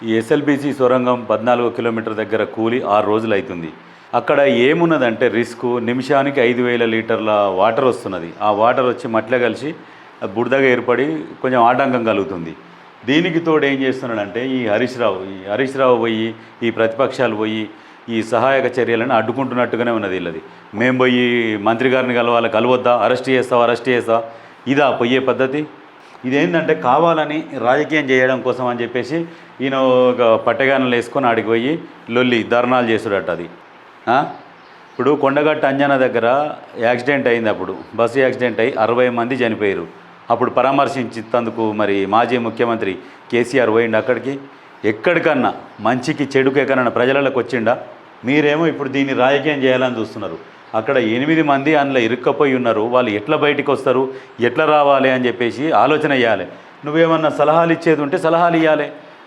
ఈ ఎస్ఎల్బీసీ సొరంగం 14 కిలోమీటర్ దగ్గర కూలి 6 రోజులు అవుతుంది. అక్కడ ఏమున్నదంటే రిస్క్, నిమిషానికి 5,000 లీటర్ల వాటర్ వస్తున్నది. ఆ వాటర్ వచ్చి మట్టిలో కలిసి బురదగా ఏర్పడి కొంచెం ఆటంకం కలుగుతుంది. దీనికి తోడు ఏం చేస్తున్నాడంటే ఈ హరీష్ రావు పోయి ఈ ప్రతిపక్షాలు పోయి ఈ సహాయక చర్యలను అడ్డుకుంటున్నట్టుగానే ఉన్నది. వీళ్ళది మేము పోయి మంత్రి గారిని కలవద్దా, అరెస్ట్ చేస్తా ఇదా పోయే పద్ధతి? ఇదేంటంటే కావాలని రాజకీయం చేయడం కోసం అని చెప్పేసి ఈయన ఒక పట్టెగానలు వేసుకొని ఆడికి పోయి లొల్లి ధర్నాలు చేసుడట. అది ఇప్పుడు కొండగట్టు అంజన దగ్గర యాక్సిడెంట్ అయింది. అప్పుడు బస్సు యాక్సిడెంట్ అయ్యి 60 మంది చనిపోయారు. అప్పుడు పరామర్శించేందుకు మరి మాజీ ముఖ్యమంత్రి కేసీఆర్ పోయిండు అక్కడికి. ఎక్కడికన్నా మంచికి చెడుకు ఎక్కడన్నా ప్రజలకు వచ్చిండా? మీరేమో ఇప్పుడు దీన్ని రాజకీయం చేయాలని చూస్తున్నారు. అక్కడ 8 మంది అందులో ఇరుక్కపోయి ఉన్నారు. వాళ్ళు ఎట్లా బయటికి వస్తారు, ఎట్లా రావాలి అని చెప్పేసి ఆలోచన చేయాలి. నువ్వేమన్నా సలహాలు ఇచ్చేది ఉంటే సలహాలు ఇవ్వాలి.